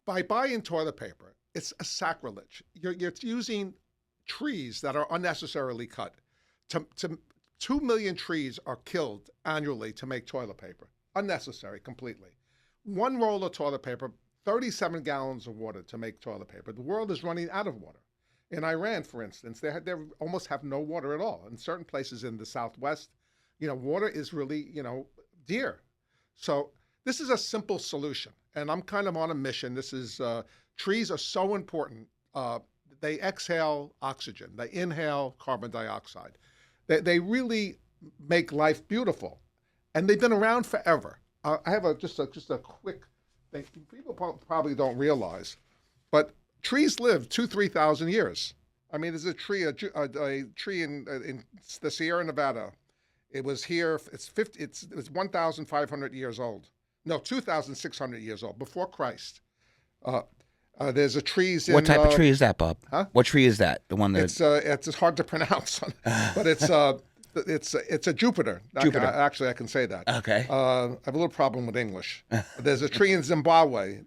by buying toilet paper, it's a sacrilege. You're using trees that are unnecessarily cut. 2 million trees are killed annually to make toilet paper. Unnecessary completely. One roll of toilet paper, 37 gallons of water to make toilet paper. The world is running out of water. In Iran, for instance, they almost have no water at all. In certain places in the Southwest, water is really, dear. So this is a simple solution, and I'm kind of on a mission. This is trees are so important. They exhale oxygen. They inhale carbon dioxide. They really make life beautiful, and they've been around forever. I have just a quick thing. People probably don't realize, but trees live 2,000-3,000 years. I mean, there's a tree in the Sierra Nevada. It was here. It's 1,500 years old. No, 2,600 years old before Christ. There's a trees in. What type of tree is that, Bob? Huh? What tree is that? The one that it's hard to pronounce, but it's a Jupiter. Jupiter. Actually, I can say that. Okay. I have a little problem with English. There's a tree in Zimbabwe,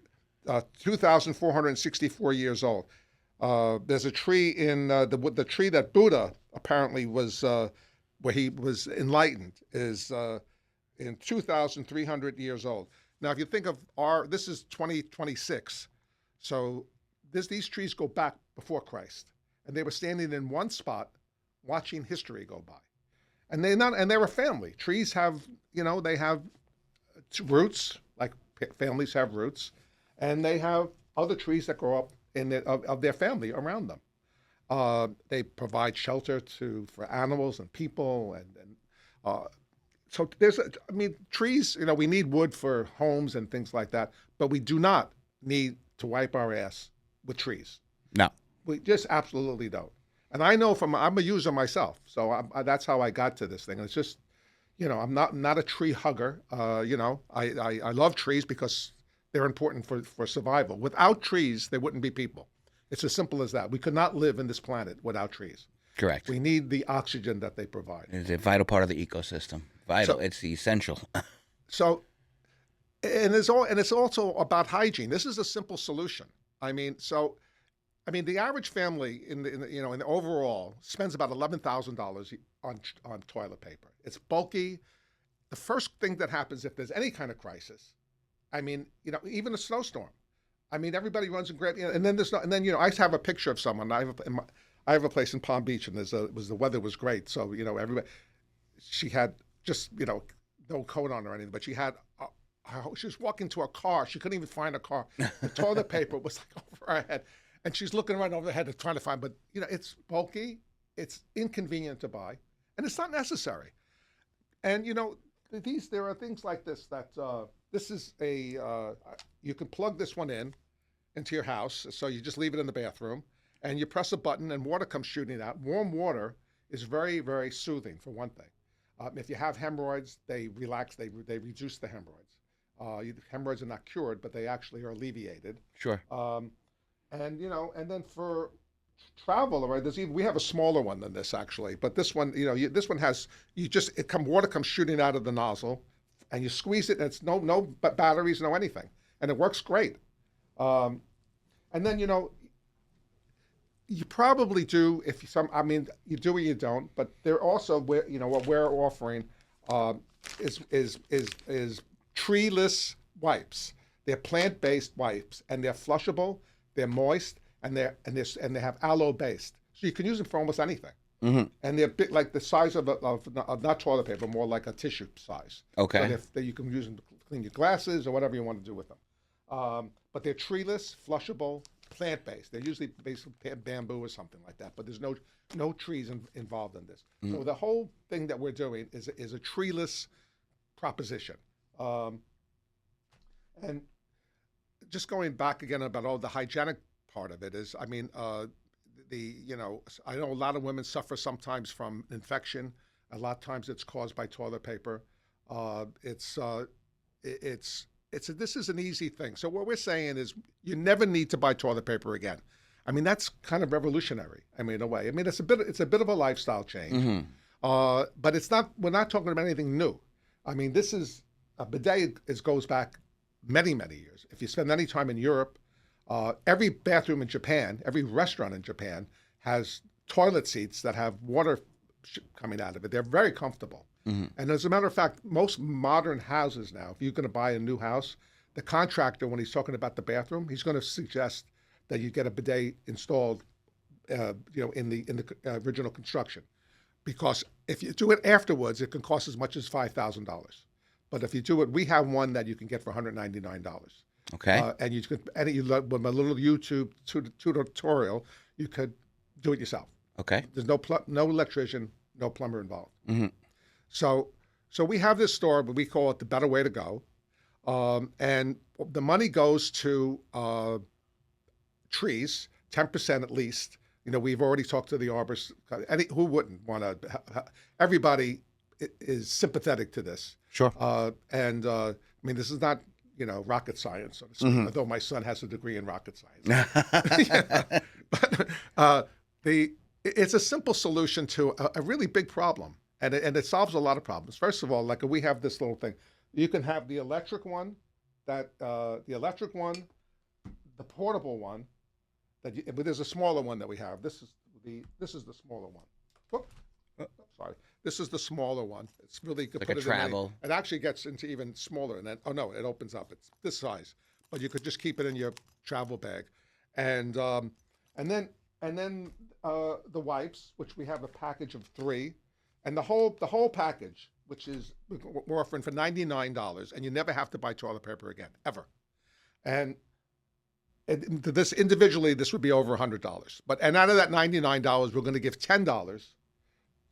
2,464 years old. There's a tree in the tree that Buddha apparently was where he was enlightened is in 2,300 years old. Now, if you think of this is 2026, so these trees go back before Christ, and they were standing in one spot, watching history go by, and they're a family. Trees have they have roots, like families have roots, and they have other trees that grow up of their family around them. They provide shelter for animals and people, and so trees. We need wood for homes and things like that, but we do not need to wipe our ass with trees. No, we just absolutely don't. And I know I'm a user myself, so that's how I got to this thing. And it's just, I'm not a tree hugger. I love trees because they're important for survival. Without trees, there wouldn't be people. It's as simple as that. We could not live in this planet without trees. Correct. We need the oxygen that they provide. It's a vital part of the ecosystem. Vital. It's essential. So, and it's also about hygiene. This is a simple solution. The average family in the overall spends about $11,000 on toilet paper. It's bulky. The first thing that happens if there's any kind of crisis, even a snowstorm, everybody runs and grabs, and then I have a picture of someone. I have a place in Palm Beach, and the weather was great, so everybody. She had just no coat on or anything, but she was walking to her car. She couldn't even find her car. The toilet paper was like over her head. And she's looking right over the head and trying to find, but it's bulky, it's inconvenient to buy, and it's not necessary. And there are things like this that this is you can plug this one into your house, so you just leave it in the bathroom, and you press a button, and water comes shooting out. Warm water is very, very soothing for one thing. If you have hemorrhoids, they relax, they reduce the hemorrhoids. Hemorrhoids are not cured, but they actually are alleviated. Sure. And then for travel, right? We have a smaller one than this actually, but this one, this one has water comes shooting out of the nozzle, and you squeeze it, and it's no batteries, no anything, and it works great. And then you probably do you do or you don't, but they're also what we're offering is treeless wipes. They're plant-based wipes, and they're flushable. They're moist, and they have aloe based, so you can use them for almost anything. Mm-hmm. And they're big, like the size of not toilet paper, more like a tissue size. Okay. But you can use them to clean your glasses or whatever you want to do with them. But they're treeless, flushable, plant based. They're usually based on bamboo or something like that. But there's no trees involved in this. Mm-hmm. So the whole thing that we're doing is a treeless proposition. And just going back again about all the hygienic part of it is, I know a lot of women suffer sometimes from infection. A lot of times it's caused by toilet paper. This is an easy thing. So what we're saying is you never need to buy toilet paper again. That's kind of revolutionary. In a way. It's a bit of a lifestyle change. Mm-hmm. But we're not talking about anything new. This is a bidet goes back many, many years. If you spend any time in Europe, Every bathroom in Japan, every restaurant in Japan has toilet seats that have water coming out of it. They're very comfortable. And as a matter of fact, most modern houses now, if you're going to buy a new house, the contractor, when he's talking about the bathroom, he's going to suggest that you get a bidet installed, in the original construction, because if you do it afterwards, it can cost as much as $5,000. But if you do it, we have one that you can get for $199. Okay. And you could, and you with a little YouTube tutorial, you could do it yourself. Okay. There's no electrician, no plumber involved. So we have this store, but we call it the Better Way to Go, and the money goes to trees, 10% at least. We've already talked to the arborists. Who wouldn't want to? Everybody is sympathetic to this. Sure. And I mean, this is not rocket science, so to speak, although my son has a degree in rocket science. But it's a simple solution to a really big problem, and it solves a lot of problems. First of all, like we have this little thing. You can have the electric one, the portable one, but there's a smaller one that we have. This is the smaller one. Sorry. This is the smaller one. It's really good. Like a travel. It actually gets into even smaller, and then it opens up. It's this size, but you could just keep it in your travel bag, and then the wipes, which we have a package of 3, and the whole package, which is we're offering for $99, and you never have to buy toilet paper again ever, and this individually, this would be over $100. And out of that $99, we're going to give $10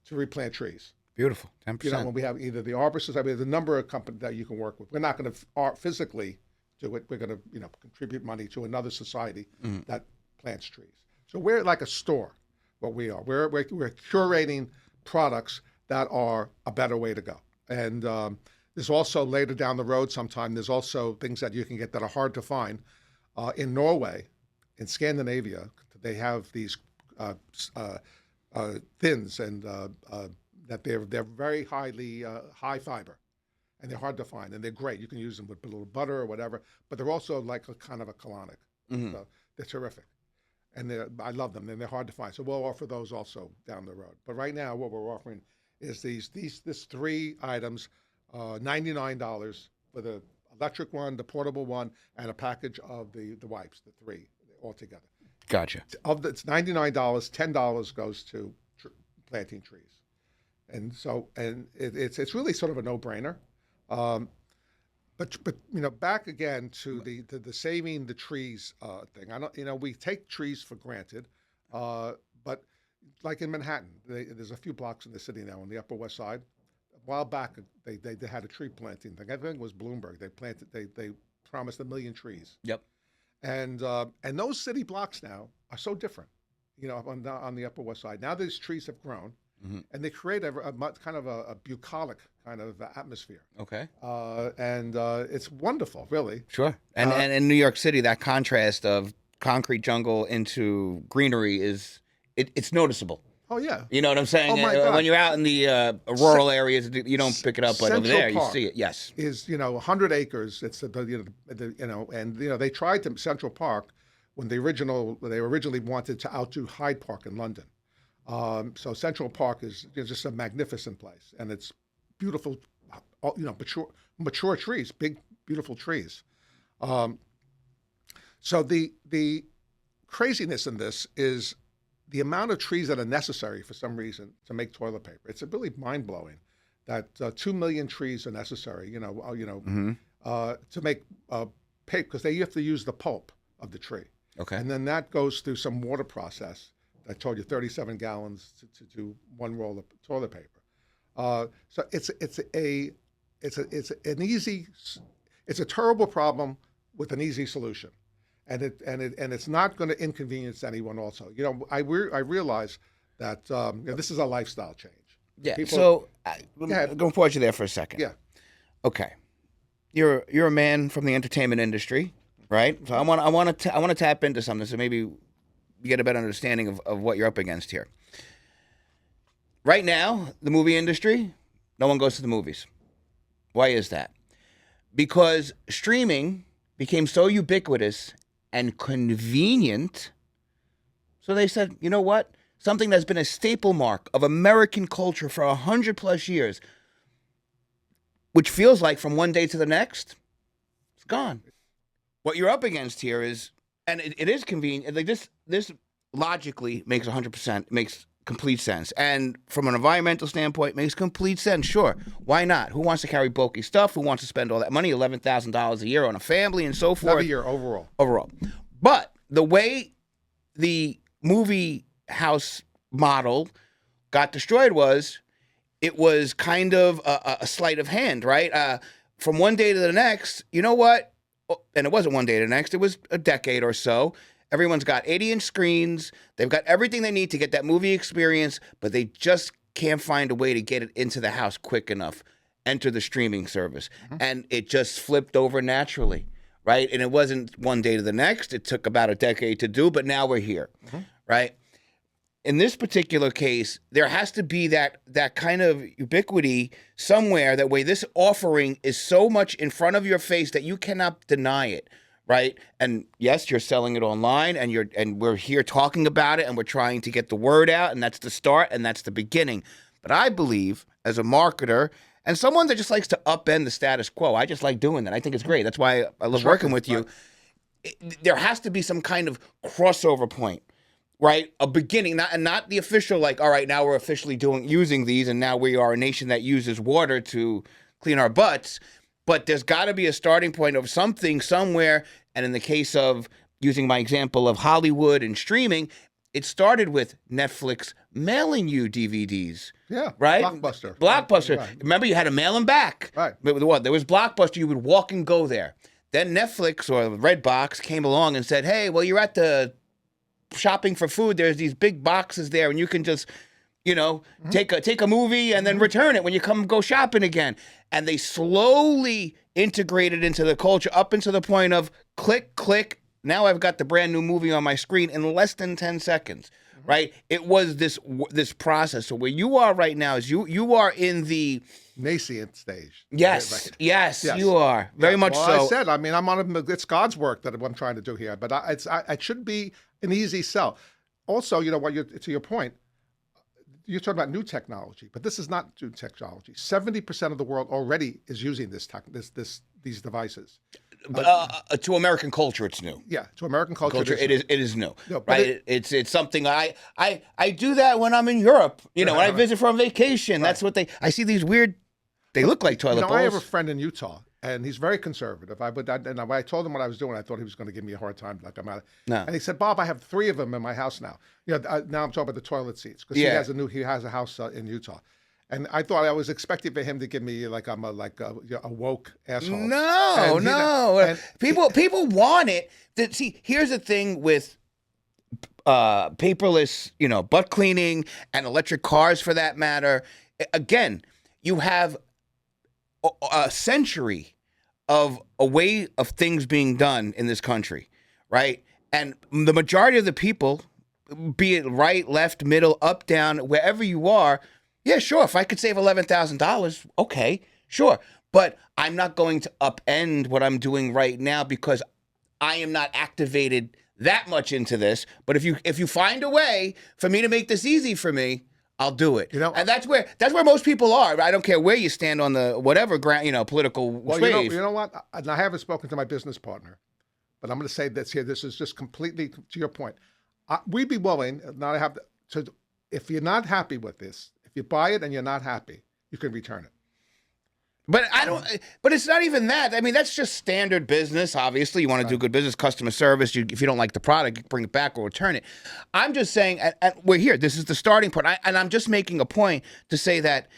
to replant trees. Beautiful, 10%. When we have either the arborists, I mean, there's a number of companies that you can work with. We're not going to physically do it. We're going to, contribute money to another society that plants trees. So we're like a store. What we are, we're curating products that are a better way to go. And there's also later down the road, sometime there's also things that you can get that are hard to find. In Norway, in Scandinavia, they have these thins, and that they're very high fiber, and they're hard to find, and they're great. You can use them with a little butter or whatever, but they're also like a kind of a colonic. So they're terrific, and I love them, and they're hard to find. So we'll offer those also down the road. But right now, what we're offering is this 3 items, $99 for the electric one, the portable one, and a package of the wipes, the 3 altogether. Gotcha. It's $99. $10 goes to planting trees, and it's really sort of a no-brainer. But back again to the saving the trees thing. I don't we take trees for granted, but like in Manhattan, there's a few blocks in the city now on the Upper West Side. A while back, they had a tree planting thing. I think it was Bloomberg. They promised 1 million trees. Yep. And those city blocks now are so different, on the Upper West Side. Now these trees have grown, and they create a kind of a bucolic kind of atmosphere. Okay. And it's wonderful, really. Sure. And in New York City, that contrast of concrete jungle into greenery it's noticeable. Oh, yeah. You know what I'm saying? Oh, my God. When you're out in the rural areas, you don't pick it up, but over there, you see it. Yes. Is 100 acres. It's and they tried to Central Park when they originally wanted to outdo Hyde Park in London. So Central Park is just a magnificent place, and it's beautiful. Mature trees, big beautiful trees. So the craziness in this is the amount of trees that are necessary for some reason to make toilet paper. It's really mind-blowing that 2 million trees are necessary, to make paper, because you have to use the pulp of the tree. Okay. And then that goes through some water process. I told you 37 gallons to do 1 roll of toilet paper. So it's a terrible problem with an easy solution. And it's not going to inconvenience anyone. Also, I realize that this is a lifestyle change. Yeah. So I'm going to pause you there for a second. Yeah. Okay. You're a man from the entertainment industry, right? So I want to tap into something so maybe you get a better understanding of what you're up against here. Right now, the movie industry, no one goes to the movies. Why is that? Because streaming became so ubiquitous and convenient. So they said, you know what? Something that's been a staple mark of American culture for 100+ years, which feels like from one day to the next, it's gone. What you're up against here is, and it is convenient. Like this logically makes 100%, makes complete sense. And from an environmental standpoint, makes complete sense. Sure, why not? Who wants to carry bulky stuff? Who wants to spend all that money, $11,000 a year on a family and so forth? Not a year overall. Overall. But the way the movie house model got destroyed was, it was kind of a sleight of hand, right? From one day to the next, you know what? And it wasn't one day to the next. It was a decade or so. Everyone's got 80-inch screens. They've got everything they need to get that movie experience, but they just can't find a way to get it into the house quick enough. Enter the streaming service. And it just flipped over naturally, right? And it wasn't one day to the next. It took about a decade to do, but now we're here, right? In this particular case, there has to be that kind of ubiquity somewhere, that way this offering is so much in front of your face that you cannot deny it. Right. And yes, you're selling it online, and we're here talking about it, and we're trying to get the word out, and that's the start and that's the beginning. But I believe, as a marketer and someone that just likes to upend the status quo, I just like doing that. I think it's great. That's why I love working with you. There has to be some kind of crossover point, right? A beginning, not the official, like, all right, now we're officially using these, and now we are a nation that uses water to clean our butts. But there's got to be a starting point of something somewhere. And in the case of, using my example of Hollywood and streaming, it started with Netflix mailing you DVDs. Yeah. Right? Blockbuster. Right. Remember, you had to mail them back. Right. But with what? There was Blockbuster. You would walk and go there. Then Netflix or Redbox came along and said, hey, well, you're at the shopping for food. There's these big boxes there, and you can just, take a movie and then return it when you go shopping again. And they slowly integrated into the culture up into the point of click, click. Now I've got the brand new movie on my screen in less than 10 seconds, right? It was this process. So where you are right now is you are in the nascent stage. Yes, right? yes, you are very much so. I said, I'm on it's God's work that I'm trying to do here, but it should be an easy sell. Also, to your point, you're talking about new technology, but this is not new technology. 70% of the world already is using these devices. But to American culture, it's new. Yeah, to American culture, it is new. No, right? It's something I do that when I'm in Europe. When I visit for a vacation. Right. That's what I see these weird. They look like toilet bowls. I have a friend in Utah, and he's very conservative. And when I told him what I was doing, I thought he was going to give me a hard time, like I'm out. No. And he said, "Bob, I have 3 of them in my house now. Now I'm talking about the toilet seats, because he has a house in Utah." And I thought, I was expecting for him to give me like I'm a woke asshole. No. People want it. See, here's the thing with paperless, butt cleaning and electric cars, for that matter. Again, you have a century of a way of things being done in this country, right? And the majority of the people, be it right, left, middle, up, down, wherever you are, yeah, sure, if I could save $11,000, okay, sure. But I'm not going to upend what I'm doing right now, because I am not activated that much into this. But if you find a way for me to make this easy for me, I'll do it. And that's where most people are. I don't care where you stand on the whatever political wave. You know what? And I haven't spoken to my business partner, but I'm going to say this here. This is just completely to your point. We'd be willing, if you're not happy with this, if you buy it and you're not happy, you can return it. But But it's not even that. I mean, that's just standard business. Obviously, you want to do good business, customer service. If you don't like the product, you bring it back or return it. I'm just saying, and we're here. This is the starting point, and I'm just making a point to say that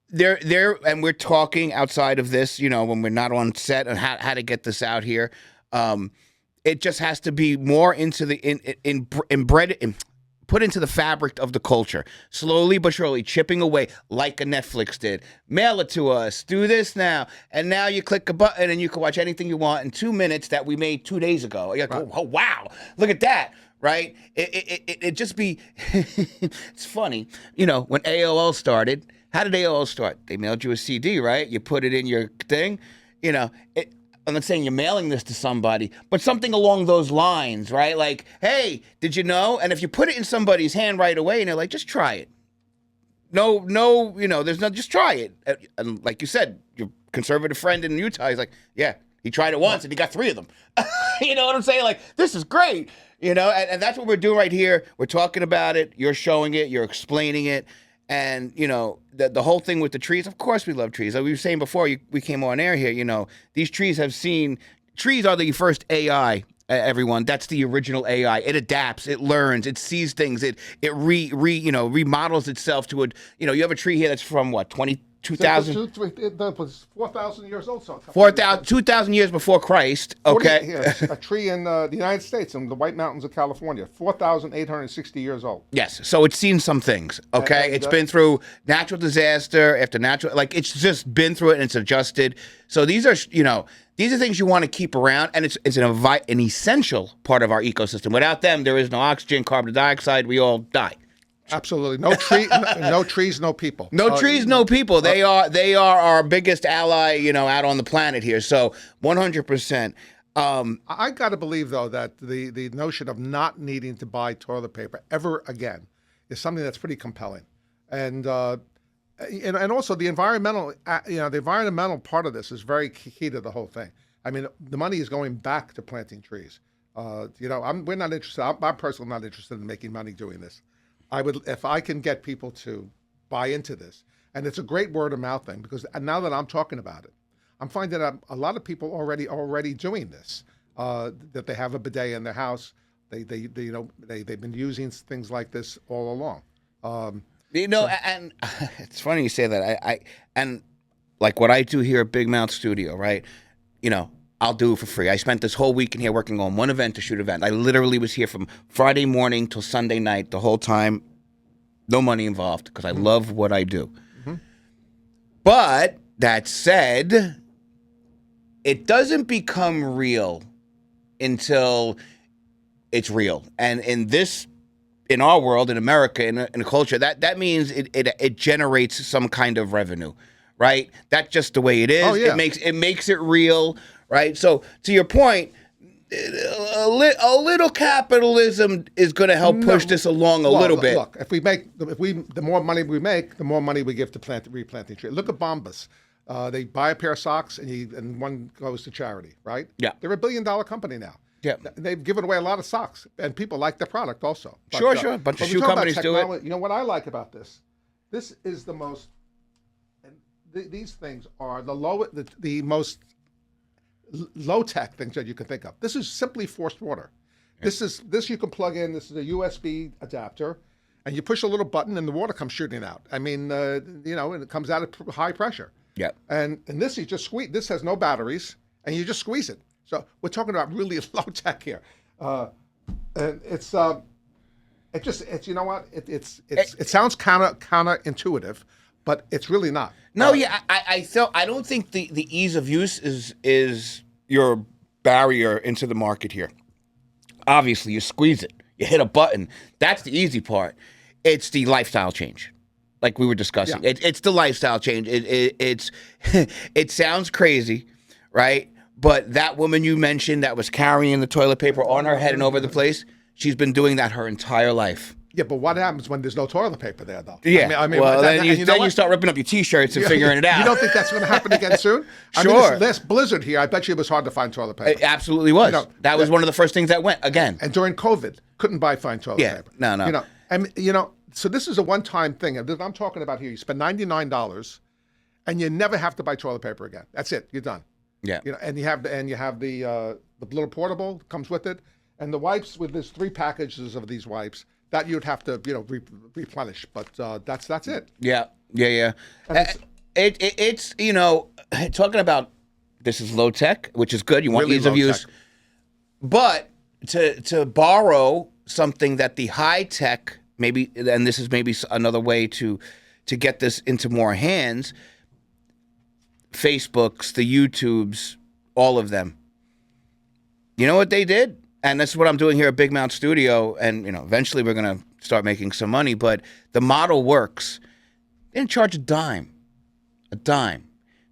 there, and we're talking outside of this. When we're not on set, and how to get this out here. It just has to be more into the put into the fabric of the culture, slowly but surely, chipping away like a Netflix did. Mail it to us. Do this now. And now you click a button and you can watch anything you want in 2 minutes that we made 2 days ago. You're like, oh, wow, look at that, right? It just be, it's funny. When AOL started, how did AOL start? They mailed you a CD, right? You put it in your thing. I'm not saying you're mailing this to somebody, but something along those lines, right? Like, hey, did you know? And if you put it in somebody's hand right away and they're like, just try it. No, there's no, just try it. And like you said, your conservative friend in Utah, he's like, yeah, he tried it once and he got 3 of them. You know what I'm saying? Like, this is great. And that's what we're doing right here. We're talking about it. You're showing it. You're explaining it. And, the whole thing with the trees, of course we love trees. Like we were saying before we came on air here, these trees trees are the first AI, everyone. That's the original AI. It adapts, it learns, it sees things, it remodels itself to you have a tree here that's from what, 2,000? That was 4,000 years old. So 2,000 years before Christ, okay? Yes, a tree in the United States, in the White Mountains of California, 4,860 years old. Yes, so it's seen some things, okay? It's been through natural disaster after natural, like it's just been through it and it's adjusted. So these are things you want to keep around, and it's an essential part of our ecosystem. Without them, there is no oxygen, carbon dioxide, we all die. Absolutely. No trees, no people. No trees, no people. They are our biggest ally, out on the planet here. So 100%. I got to believe, though, that the notion of not needing to buy toilet paper ever again is something that's pretty compelling. And also the environmental part of this is very key to the whole thing. I mean, the money is going back to planting trees. We're not interested. I'm personally not interested in making money doing this. I would, if I can get people to buy into this, and it's a great word of mouth thing, because now that I'm talking about it, I'm finding out a lot of people already doing this. That they have a bidet in their house. They've been using things like this all along. And it's funny you say that. I and like what I do here at Big Mouth Studio, right? I'll do it for free. I spent this whole weekend here working on one event to shoot an event. I literally was here from Friday morning till Sunday night, the whole time. No money involved, because I love what I do. Mm-hmm. But that said, it doesn't become real until it's real. And in our world, in America, in a culture, that means it generates some kind of revenue, right? That's just the way it is. Oh, yeah. It makes it real. Right, so to your point, a little capitalism is going to help push this along a little bit. Look, the more money we make, the more money we give to replanting trees. Look at Bombas. They buy a pair of socks and one goes to charity, right? Yeah, they're $1 billion company now. Yeah, they've given away a lot of socks, and people like their product also. Sure. A bunch of shoe companies do it. You know what I like about this? This is the most. These things are the most low-tech things that you can think of. This is simply forced water. Yeah. This you can plug in. This is a USB adapter, and you push a little button, and the water comes shooting out. I mean, and it comes out at high pressure. Yeah. And this you just squeeze. This has no batteries, and you just squeeze it. So we're talking about really low-tech here, and it's you know what? It sounds counterintuitive, but it's really not. No, I don't think the ease of use is your barrier into the market here. Obviously, you squeeze it, you hit a button. That's the easy part. It's the lifestyle change, like we were discussing. Yeah. It's the lifestyle change. It sounds crazy, right? But that woman you mentioned that was carrying the toilet paper on her head and over the place, she's been doing that her entire life. Yeah, but what happens when there's no toilet paper there, though? Yeah, then you start ripping up your T-shirts and figuring it out. You don't think that's going to happen again soon? Sure. I mean, this last blizzard here, I bet you it was hard to find toilet paper. It absolutely was. That was one of the first things that went, again. And during COVID, couldn't find toilet paper. No. So this is a one-time thing. I'm talking about here. You spend $99, and you never have to buy toilet paper again. That's it. You're done. Yeah. And you have the little portable comes with it, and the wipes with there's 3 packages of these wipes. That you'd have to, replenish, but that's it. Yeah. It's talking about this is low tech, which is good. You want really ease of use, but to borrow something that the high tech maybe, and this is maybe another way to get this into more hands. Facebooks, the YouTubes, all of them. You know what they did? And that's what I'm doing here at Big Mount Studio. And, eventually we're going to start making some money. But the model works. They didn't charge a dime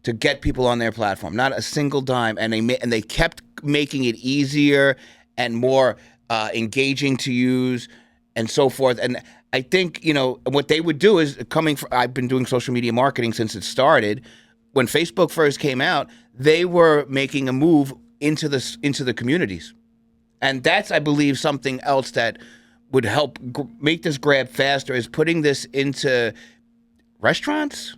to get people on their platform. Not a single dime, and they kept making it easier and more engaging to use, and so forth. And I think what they would do is I've been doing social media marketing since it started. When Facebook first came out, they were making a move into the communities, and that's, I believe, something else that would help make this grab faster, is putting this into restaurants,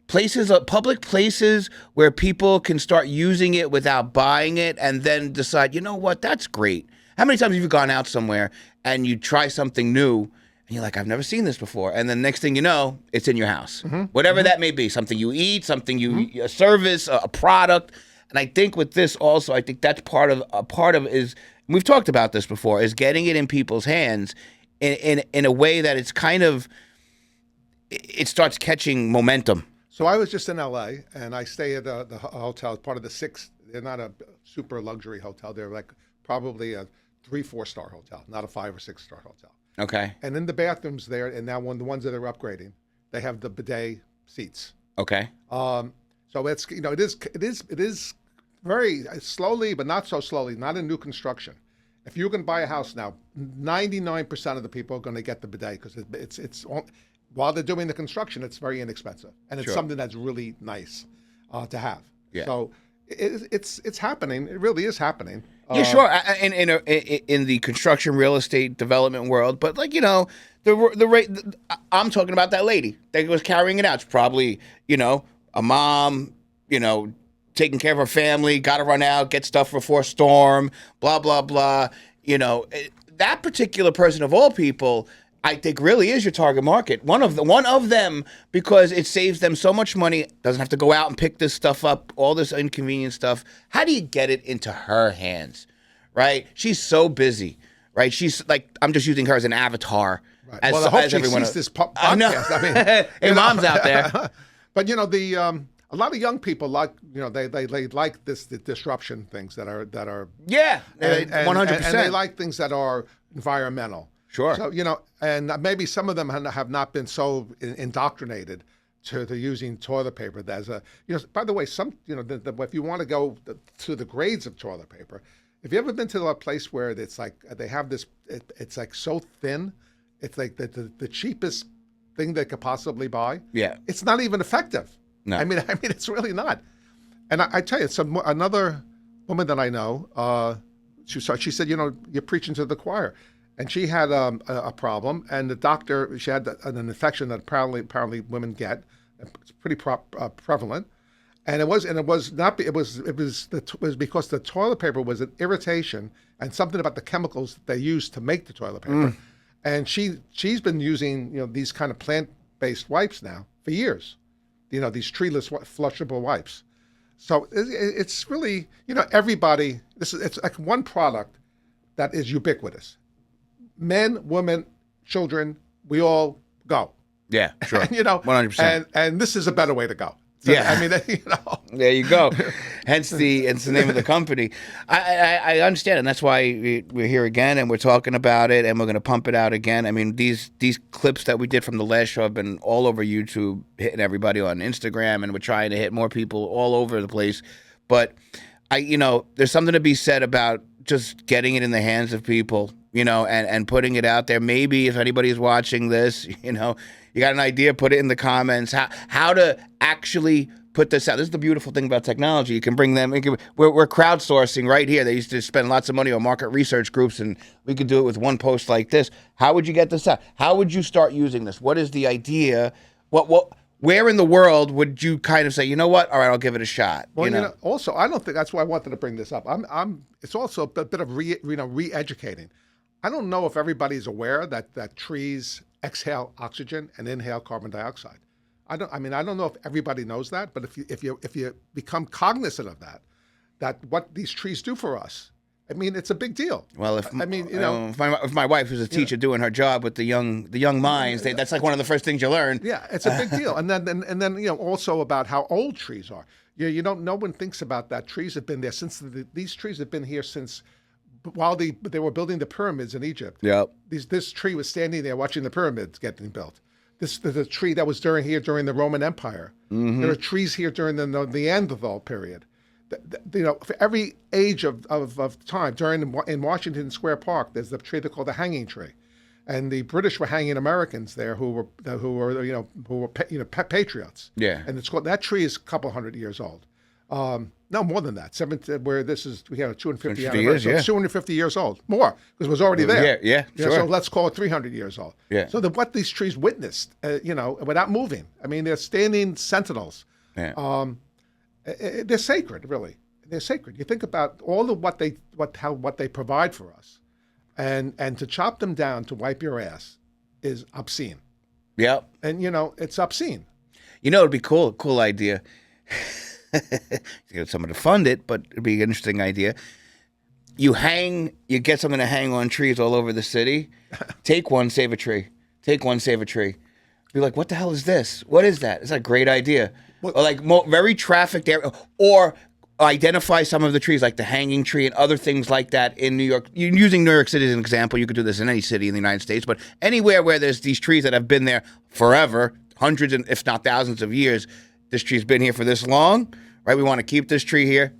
places, public places where people can start using it without buying it, and then decide, you know what, that's great. How many times have you gone out somewhere and you try something new and you're like, I've never seen this before, and then next thing you know, it's in your house, whatever that may be, something you eat, something a service, a product. And I think with this also, I think that's part of is, we've talked about this before, is getting it in people's hands in a way that it's kind of, it starts catching momentum. So I was just in L.A. and I stay at the hotel, part of the 6. They're not a super luxury hotel. They're like probably a 3-4 star hotel, not a 5 or 6 star hotel. Okay. And in the bathrooms there, and now the ones that are upgrading, they have the bidet seats. Okay. So it's it is very slowly, but not so slowly. Not in new construction. If you can buy a house now, 99% of the people are going to get the bidet because it's while they're doing the construction, it's very inexpensive, and it's something that's really nice to have. Yeah. So it's happening. It really is happening. Yeah, sure. In the construction, real estate development world, but the rate. I'm talking about that lady that was carrying it out. It's probably a mom, taking care of her family, got to run out, get stuff before storm, blah blah blah. That particular person of all people, I think, really is your target market. One of them, because it saves them so much money. Doesn't have to go out and pick this stuff up, all this inconvenient stuff. How do you get it into her hands, right? She's so busy, right? She's like, I'm just using her as an avatar. Right. I hope she sees this podcast. I mean, hey, mom's out there. But a lot of young people like they like the disruption things that are 100%, and they like things that are environmental. Sure. So, and maybe some of them have not been so indoctrinated to using toilet paper as a, by the way, if you want to go to the grades of toilet paper, have you ever been to a place where it's like they have this, it's like so thin, it's like the cheapest thing they could possibly buy. Yeah. It's not even effective. No. I mean, it's really not. And I tell you, another woman that I know, she said, you're preaching to the choir. And she had a problem, and the doctor, she had an infection that apparently women get. It's pretty prevalent, and it was because the toilet paper was an irritation and something about the chemicals that they use to make the toilet paper. And she's been using these kind of plant-based wipes now for years, these treeless flushable wipes. So it's really everybody. It's like one product that is ubiquitous. Men, women, children, we all go. Yeah, sure. 100%. And this is a better way to go. So, yeah. I mean, there you go. Hence the name of the company. I understand, and that's why we're here again, and we're talking about it, and we're going to pump it out again. I mean, these clips that we did from the last show have been all over YouTube, hitting everybody on Instagram, and we're trying to hit more people all over the place. But there's something to be said about just getting it in the hands of people. And putting it out there. Maybe if anybody's watching this, you got an idea, put it in the comments. How to actually put this out. This is the beautiful thing about technology. You can bring them. We're crowdsourcing right here. They used to spend lots of money on market research groups, and we could do it with one post like this. How would you get this out? How would you start using this? What is the idea? Where in the world would you kind of say, you know what? All right, I'll give it a shot. Well, also, I don't think that's why I wanted to bring this up. It's also a bit of re-educating. I don't know if everybody's aware that trees exhale oxygen and inhale carbon dioxide. I don't know if everybody knows that, but if you become cognizant of that what these trees do for us, it's a big deal. Well, if my wife was a teacher doing her job with the young minds, that's like one of the first things you learn. Yeah, it's a big deal. And then also about how old trees are. No one thinks about that. Trees have been there since these trees have been here since. While they were building the pyramids in Egypt, this tree was standing there watching the pyramids getting built. the tree that was during the Roman Empire. There are trees here during the Neanderthal period. For every age of time, in Washington Square Park, there's the tree they call the hanging tree, and the British were hanging Americans there who were patriots. Yeah. And it's called, that tree is a couple hundred years old. No, more than that. We have a 250 years, anniversary. yeah. It's 250 years old, more, because it was already there. Yeah, sure. So let's call it 300 years old. Yeah. So what these trees witnessed, without moving. I mean, they're standing sentinels. Yeah. They're sacred, really. They're sacred. You think about all of what they provide for us, and to chop them down to wipe your ass is obscene. Yep. And it's obscene. It'd be cool. Cool idea. Get someone to fund it, but it'd be an interesting idea. You get something to hang on trees all over the city. Take one, save a tree. Take one, save a tree. Be like, what the hell is this? What is that? It's a great idea. Or like very trafficked area, or identify some of the trees, like the hanging tree and other things like that in New York. You're using New York City as an example. You could do this in any city in the United States, but anywhere where there's these trees that have been there forever, hundreds and if not thousands of years. This tree's been here for this long, right? We want to keep this tree here.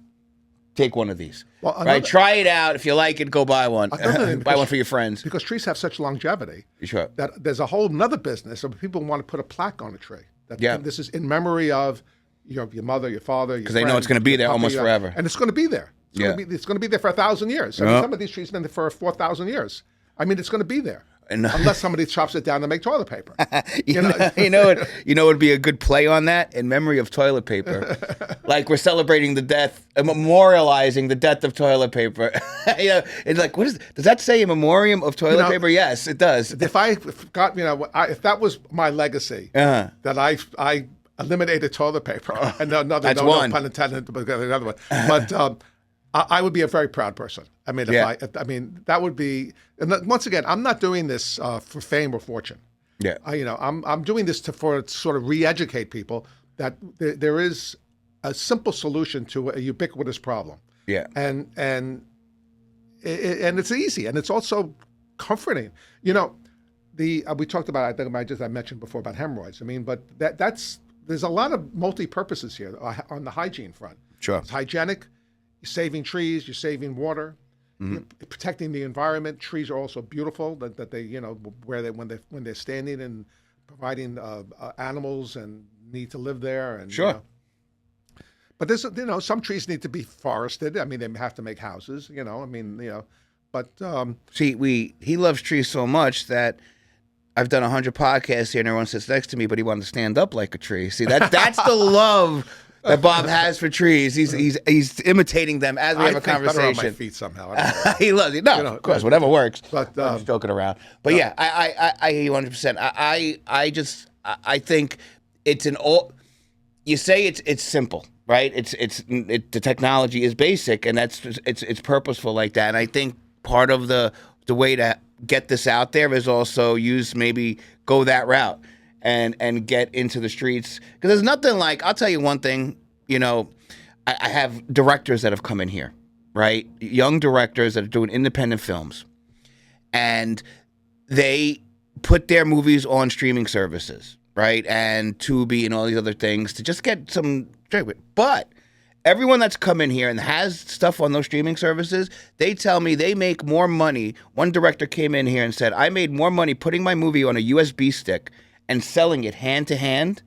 Take one of these. Right? Try it out. If you like it, go buy one. Buy one for your friends. Because trees have such longevity. Sure. That there's a whole nother business of people want to put a plaque on a tree. This is in memory of your mother, your father, because they know it's going to be there almost forever. And it's going to be there. It's going to be there for 1,000 years. I mean, some of these trees have been there for 4,000 years. I mean, it's going to be there. Unless somebody chops it down to make toilet paper. It would be a good play on that, in memory of toilet paper. Like we're celebrating the death, memorializing the death of toilet paper. It's like, does that say a memoriam of toilet paper? Yes, it does. If that was my legacy, that I eliminated toilet paper, and no pun intended, but another one. But I would be a very proud person. I mean, that would be. And once again, I'm not doing this for fame or fortune. Yeah. I'm doing this to sort of re-educate people that there is a simple solution to a ubiquitous problem. Yeah. And it's easy, and it's also comforting. We talked about, I think I mentioned before about hemorrhoids. I mean, but there's a lot of multi-purposes here on the hygiene front. Sure. It's hygienic. You're saving trees. You're saving water. You're protecting the environment. Trees are also beautiful. That they, when they're standing and providing animals and need to live there. And sure. But there's some trees need to be forested. I mean, they have to make houses. But see, he loves trees so much that I've done 100 podcasts here, and everyone sits next to me, but he wanted to stand up like a tree. See, that's the love that Bob has for trees. He's imitating them as we have a conversation. I think better on my feet somehow. He loves it. No, of course, whatever works. But I'm just joking around. But yeah, I hear you 100%. I think it's an old. You say it's simple, right? The technology is basic, and it's purposeful like that. And I think part of the way to get this out there is also go that route. And get into the streets. Because there's nothing like, I'll tell you one thing, I have directors that have come in here, right? Young directors that are doing independent films. And they put their movies on streaming services, right? And Tubi and all these other things to just get some... But everyone that's come in here and has stuff on those streaming services, they tell me they make more money. One director came in here and said, I made more money putting my movie on a USB stick and selling it hand to hand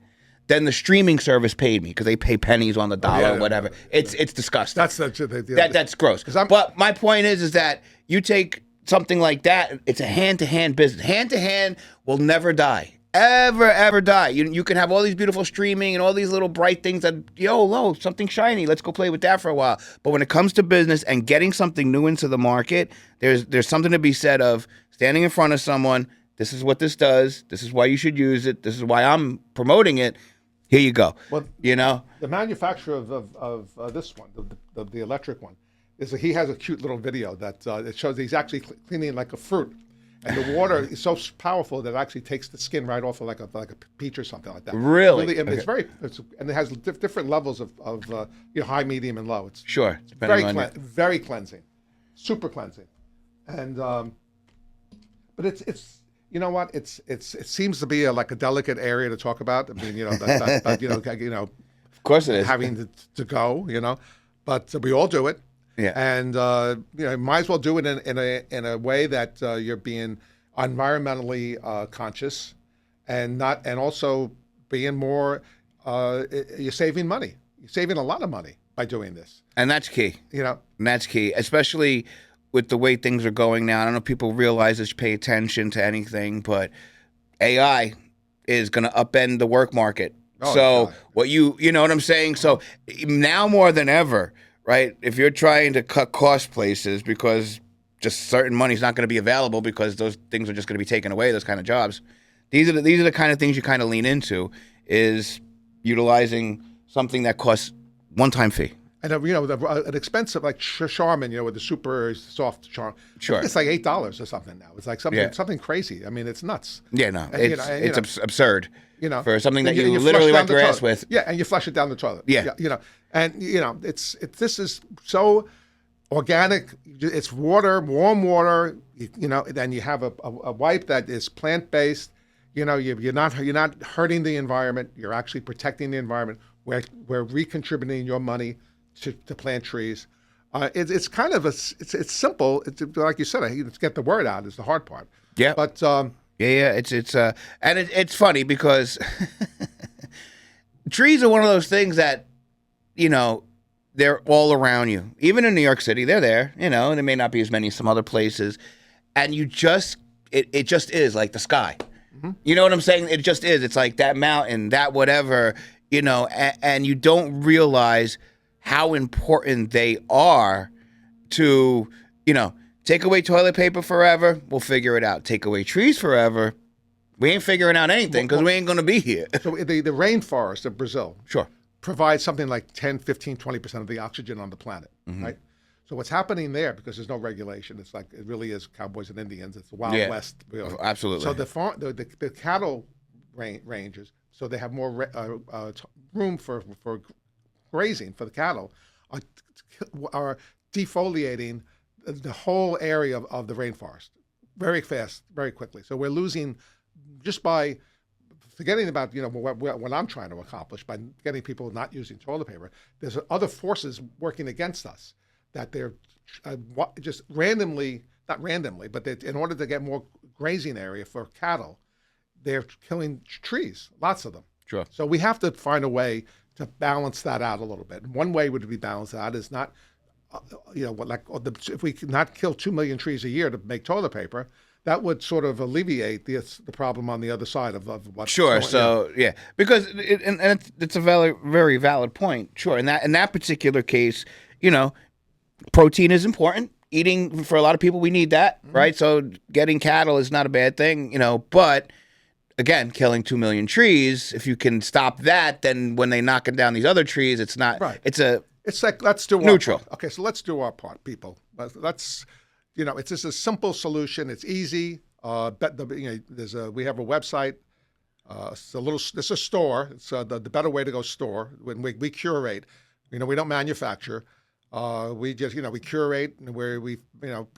than the streaming service paid me, because they pay pennies on the dollar or whatever. It's disgusting. That's gross. But my point is that you take something like that, it's a hand-to-hand business. Hand-to-hand will never die. Ever die. You can have all these beautiful streaming and all these little bright things that, something shiny, let's go play with that for a while. But when it comes to business and getting something new into the market, there's something to be said of standing in front of someone. This is what this does. This is why you should use it. This is why I'm promoting it. Here you go. Well, the manufacturer of this one, the electric one, he has a cute little video that it shows he's actually cleaning like a fruit, and the water is so powerful that it actually takes the skin right off of like a peach or something like that. Really? And and it has different levels of high, medium, and low. It's sure. Very cleansing, super cleansing, and but it's You know what? It seems to be like a delicate area to talk about. I mean, Of course it is. having to go, but we all do it. Yeah. And might as well do it in a way that you're being environmentally conscious, and also being more. You're saving money. You're saving a lot of money by doing this. And that's key. And that's key, especially with the way things are going now. I don't know if people realize this, pay attention to anything, but AI is going to upend the work market. Oh, so God. what you know what I'm saying? So now more than ever, right? If you're trying to cut cost places because just certain money's not going to be available because those things are just going to be taken away, those kind of jobs. These are the kind of things you kind of lean into, is utilizing something that costs one-time fee. And an expensive like Charmin, with the super soft Charmin. Sure. It's like $8 or something now. It's like something crazy. I mean, it's nuts. Yeah, no, And, it's absurd. For something that you literally wipe your ass with. Yeah, and you flush it down the toilet. Yeah. This is so organic. It's water, warm water. Then you have a wipe that is plant based. You're not hurting the environment. You're actually protecting the environment. We're recontributing your money to plant trees. It's kind of it's simple. It's like you said. To get the word out is the hard part. Yeah. But it's funny because trees are one of those things that they're all around you. Even in New York City, they're there. And there may not be as many as some other places, and it just is like the sky. Mm-hmm. You know what I'm saying? It just is. It's like that mountain, that whatever. And you don't realize how important they are to, take away toilet paper forever, we'll figure it out. Take away trees forever, we ain't figuring out anything because we ain't going to be here. So the rainforest of Brazil Sure. provides something like 10, 15, 20% of the oxygen on the planet, Mm-hmm. right? So what's happening there, because there's no regulation, it's like it really is cowboys and Indians. It's the Wild West, really. Absolutely. So the cattle ranges, so they have more room for grazing for the cattle, are defoliating the whole area of the rainforest very fast, very quickly. So we're losing just by forgetting about what I'm trying to accomplish by getting people not using toilet paper. There's other forces working against us that they're just randomly, not randomly, but in order to get more grazing area for cattle, they're killing trees, lots of them. Sure. So we have to find a way to balance that out a little bit. And one way would be balance that is not, if we could not kill 2 million trees a year to make toilet paper, that would sort of alleviate the problem on the other side of what's Sure. going, So yeah, because it's a very valid point. Sure. In that particular case, protein is important. Eating, for a lot of people, we need that, mm-hmm. right? So getting cattle is not a bad thing, but again, killing 2 million trees, if you can stop that, then when they knocking down these other trees, it's not, right. It's like, let's do neutral. Our part. Okay, so let's do our part, people. Let's, it's just a simple solution. It's easy. We have a website. It's a store. It's the better way to go store. When we curate, we don't manufacture. We just, we curate where we,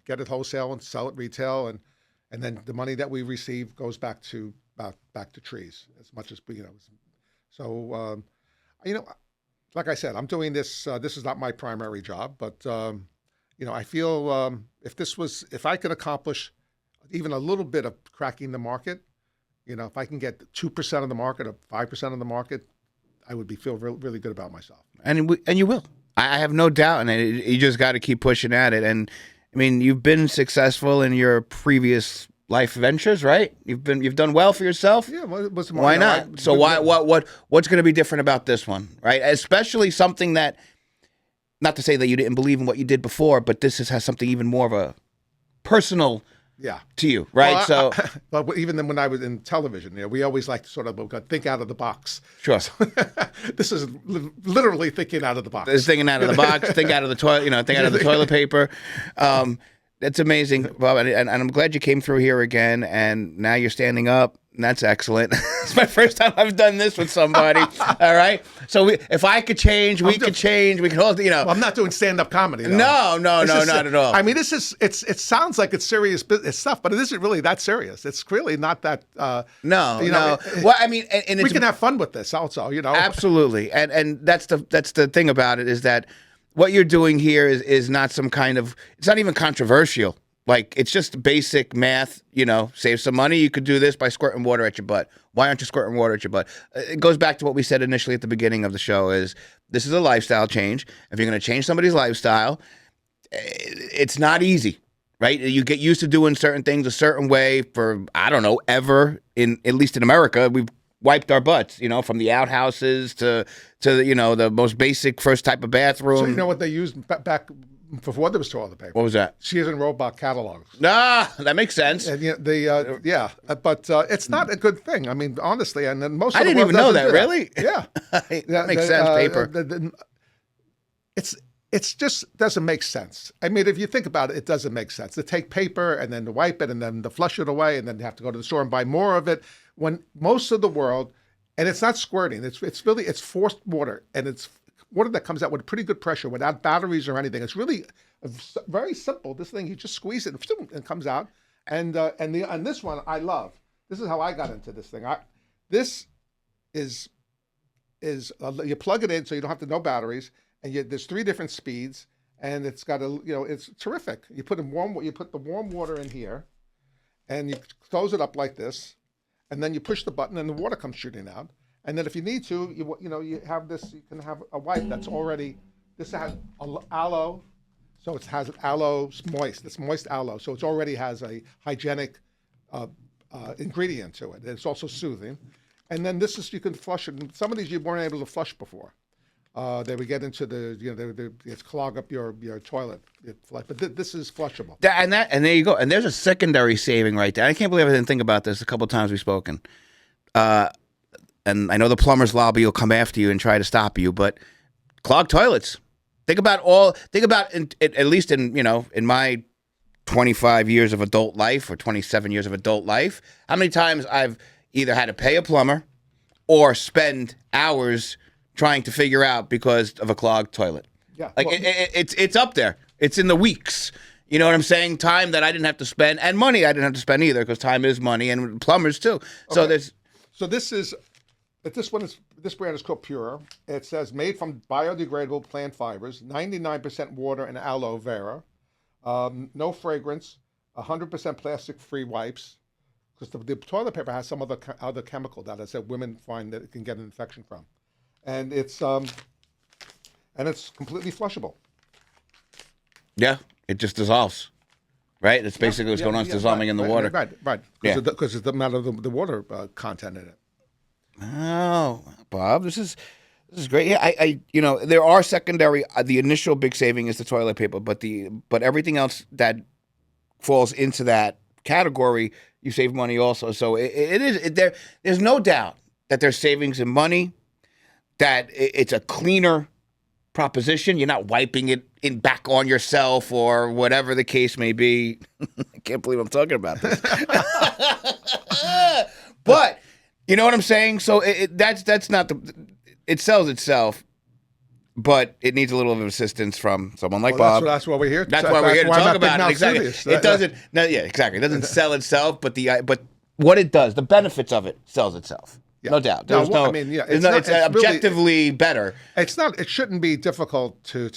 get it wholesale and sell it retail, and then the money that we receive goes back to trees as much as So, like I said, I'm doing this. This is not my primary job, but I feel if I could accomplish even a little bit of cracking the market, if I can get 2% of the market or 5% of the market, I would feel really good about myself. And you will. I have no doubt in it. You just got to keep pushing at it. And I mean, you've been successful in your previous life ventures, right? You've done well for yourself. Yeah. Why not? So what's going to be different about this one, right? Especially something that, not to say that you didn't believe in what you did before, but this has something even more of a personal. Yeah. To you, right? But even then, when I was in television, we always like to sort of think out of the box. Sure. This is literally thinking out of the box. It's thinking out of the box. Think out of the toilet. Think out of the toilet paper. That's amazing, Bob, and I'm glad you came through here again. And now you're standing up. That's excellent. It's my first time I've done this with somebody. All right. So if I could change, we could change. We could all, Well, I'm not doing stand-up comedy. Though. No, not at all. I mean, it sounds like it's serious business stuff, but it isn't really that serious. It's really not that. No. Well, I mean, and we can have fun with this also. Absolutely. And that's the thing about it, is that what you're doing here is not some kind of. It's not even controversial. Like, it's just basic math, save some money. You could do this by squirting water at your butt. Why aren't you squirting water at your butt? It goes back to what we said initially at the beginning of the show, is this is a lifestyle change. If you're going to change somebody's lifestyle, it's not easy, right? You get used to doing certain things a certain way for, I don't know, ever, at least in America. We've wiped our butts, from the outhouses to the most basic first type of bathroom. So you know what they used back before there was toilet paper? What was that? Sears and Roebuck catalogs. That makes sense. And but it's not a good thing. I mean, honestly, and then most. I of the didn't even know that. Really? Yeah, that makes sense. Paper. It's just doesn't make sense. I mean, if you think about it, it doesn't make sense to take paper and then to wipe it and then to flush it away and then you have to go to the store and buy more of it. When most of the world, and it's not squirting, it's forced water, and it's water that comes out with pretty good pressure without batteries or anything. It's really very simple. This thing, you just squeeze it and it comes out. And this one I love. This is how I got into this thing. This is you plug it in so you don't have to no batteries, and there's 3 different speeds, and it's got it's terrific. You put the warm water in here, and you close it up like this, and then you push the button, and the water comes shooting out. And then if you need to, you have this. You can have a wipe that's already. This has aloe, so it has aloe moist. It's moist aloe, so it already has a hygienic ingredient to it. It's also soothing. And then you can flush it. And some of these you weren't able to flush before. They would get into it's clog up your toilet. But this is flushable. And there you go. And there's a secondary saving right there. I can't believe I didn't think about this a couple of times we've spoken. And I know the plumbers lobby will come after you and try to stop you, but clogged toilets. Think about at least in my 25 years of adult life or 27 years of adult life, how many times I've either had to pay a plumber or spend hours trying to figure out because of a clogged toilet. Yeah, it's up there. It's in the weeks. You know what I'm saying? Time that I didn't have to spend, and money I didn't have to spend either, because time is money, and plumbers too. So this brand is called Pure. It says made from biodegradable plant fibers, 99% water and aloe vera, no fragrance, 100% plastic-free wipes, because the toilet paper has some other chemical that I said women find that it can get an infection from, and it's completely flushable. Yeah, it just dissolves. Right? It's basically what's going on. It's dissolving in the water. Right. Because it's the amount of the water content in it. Oh, Bob, this is great. Yeah, there are secondary. The initial big saving is the toilet paper, but everything else that falls into that category, you save money also. So there's no doubt that there's savings in money. That it's a cleaner proposition. You're not wiping it back on yourself or whatever the case may be. I can't believe I'm talking about this. But you know what I'm saying? So that's not it sells itself, but it needs a little of assistance from someone like Bob. That's why we're here. That's why we're here to talk about it. Exactly. It doesn't. Exactly. It doesn't sell itself, but what it does, the benefits of it, sells itself. Yeah. No doubt. It's objectively really better. It's not. It shouldn't be difficult to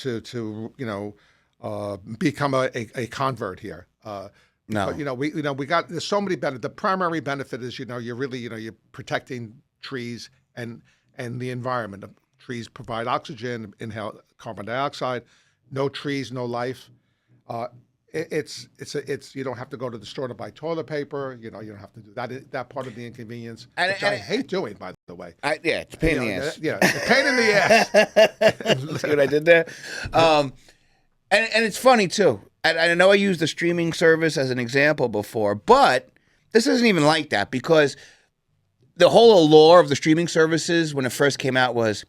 become a convert here. No. But, we got there's so many benefits. The primary benefit is you're really you're protecting trees and the environment. The trees provide oxygen, inhale carbon dioxide. No trees, no life. It's you don't have to go to the store to buy toilet paper. You don't have to do that part of the inconvenience, which I hate doing, by the way. It's a pain in the ass. Yeah, it's a pain in the ass. See what I did there? And it's funny too. I know I used the streaming service as an example before, but this isn't even like that, because the whole allure of the streaming services when it first came out was,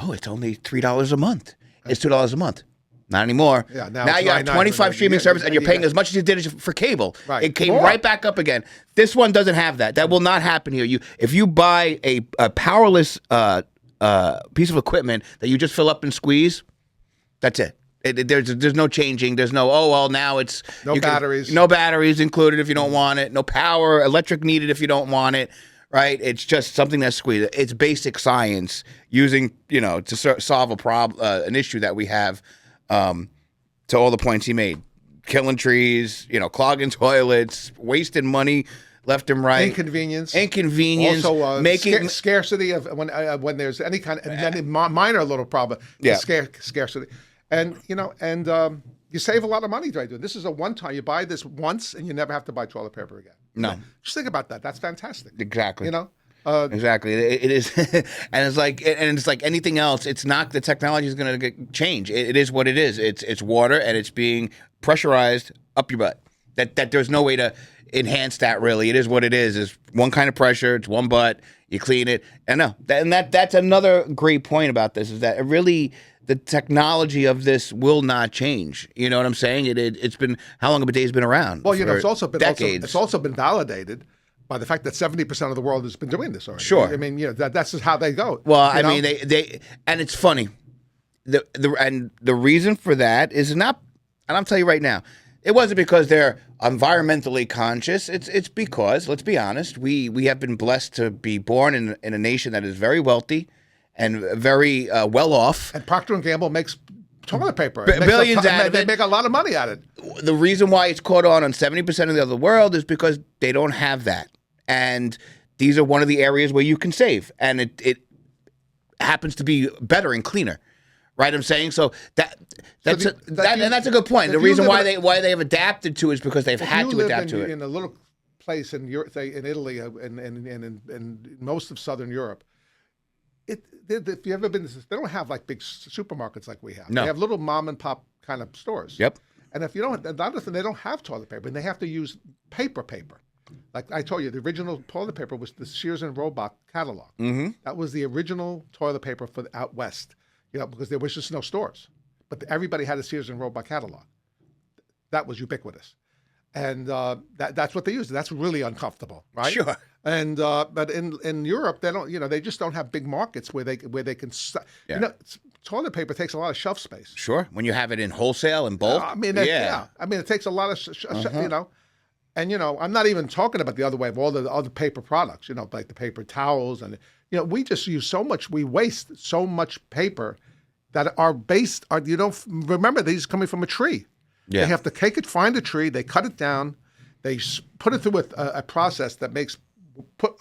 it's only $3 a month. It's $2 a month. Not anymore. Yeah, now you it's got 99, 25 streaming services, and you're paying got- as much as you did for cable. Right. It came More. right back up again. This one doesn't have that. That will not happen here. If you buy a powerless piece of equipment that you just fill up and squeeze, that's it. There's no changing. There's no, oh, well, now it's... No batteries. No batteries included if you don't want it. No power, electric needed if you don't want it. Right? It's just something that's squeezed. It's basic science using, to solve a problem, an issue that we have, to all the points he made. Killing trees, clogging toilets, wasting money left and right. Inconvenience. Also, making scarcity of when there's any kind of any minor little problem. Yeah. Scarcity, and you save a lot of money by doing this. Is a one-time. You buy this once, and you never have to buy toilet paper again. No. Just think about that. That's fantastic. Exactly. Exactly. It is, and it's like anything else. It's not the technology is going to change. It is what it is. It's water, and it's being pressurized up your butt. That there's no way to enhance that. Really, it is what it is. It's one kind of pressure. It's one butt. You clean it, and that's another great point about this is that it really. The technology of this will not change. You know what I'm saying? It's been how long have bidets been around? Well, it's also been decades. It's also been validated by the fact that 70% of the world has been doing this already. Sure. I mean, that's just how they go. Well, I mean, they and it's funny. The reason for that is not, and I'll tell you right now, it wasn't because they're environmentally conscious. It's because, let's be honest, we have been blessed to be born in a nation that is very wealthy and very well off. And Procter & Gamble makes toilet paper. Billions out of it. They make a lot of money at it. The reason why it's caught on 70% of the other world is because they don't have that. And these are one of the areas where you can save. And it happens to be better and cleaner. Right, I'm saying? So that's a good point. The reason why they have adapted to it is because they've had to adapt to it. In a little place in Europe, say in Italy and in most of Southern Europe, if you ever been, they don't have like big supermarkets like we have. No. They have little mom and pop kind of stores. Yep. And if you don't, another thing, they don't have toilet paper, and they have to use paper. Like I told you, the original toilet paper was the Sears and Roebuck catalog. Mm-hmm. That was the original toilet paper for the out west. Because there was just no stores, but everybody had a Sears and Roebuck catalog. That was ubiquitous, and that's what they used. That's really uncomfortable, right? Sure. And but in Europe, they don't. They just don't have big markets where they can. Yeah. Toilet paper takes a lot of shelf space. Sure. When you have it in wholesale and bulk. I mean, it takes a lot of and I'm not even talking about the other way of all the other paper products. Like the paper towels and. We just use so much. We waste so much paper that remember these coming from a tree. Yeah. They have to find a tree. They cut it down. They put it through a process that makes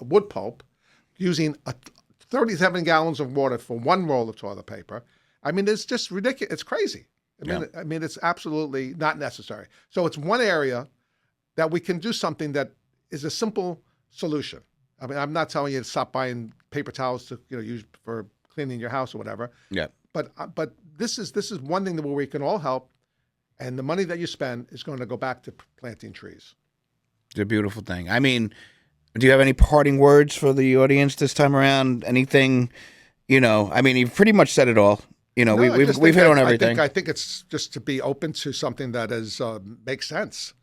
wood pulp using 37 gallons of water for one roll of toilet paper. I mean, it's just ridiculous. It's crazy. I mean, it's absolutely not necessary. So it's one area that we can do something that is a simple solution. I mean, I'm not telling you to stop buying paper towels to use for cleaning your house or whatever. Yeah. But this is one thing where we can all help, and the money that you spend is going to go back to planting trees. It's a beautiful thing. I mean, do you have any parting words for the audience this time around? Anything? I mean, you've pretty much said it all. We've hit on everything. I think it's just to be open to something that makes sense.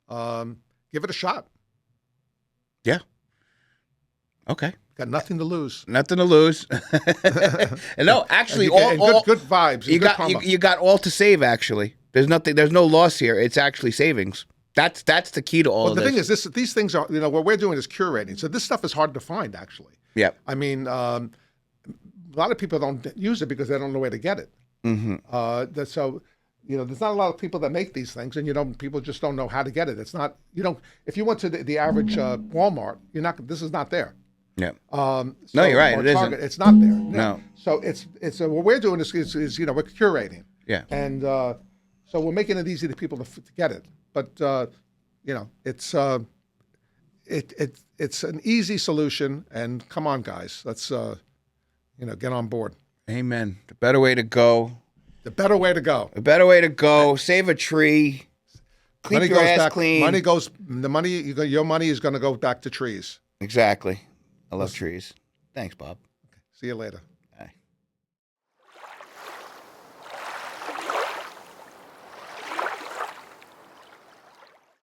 Give it a shot. Yeah. Okay. Got nothing to lose. Nothing to lose. No, actually, good vibes. You got all to save. Actually, there's no loss here. It's actually savings. That's the key to all of this. The thing is, these things are what we're doing is curating. So this stuff is hard to find. Actually. Yeah. I mean, a lot of people don't use it because they don't know where to get it. Mm-hmm. So. There's not a lot of people that make these things, and people just don't know how to get it. It's not if you went to the average Walmart, this is not there. Yeah. No, you're right. It Target, isn't. It's not there. No. So it's what we're doing is we're curating. Yeah. And so we're making it easy to people to get it, but it's an easy solution. And come on, guys, let's get on board. Amen. The better way to go. The better way to go. A better way to go. Save a tree. Keep your ass clean. Your money is going to go back to trees. Exactly. I love trees. Thanks, Bob. See you later.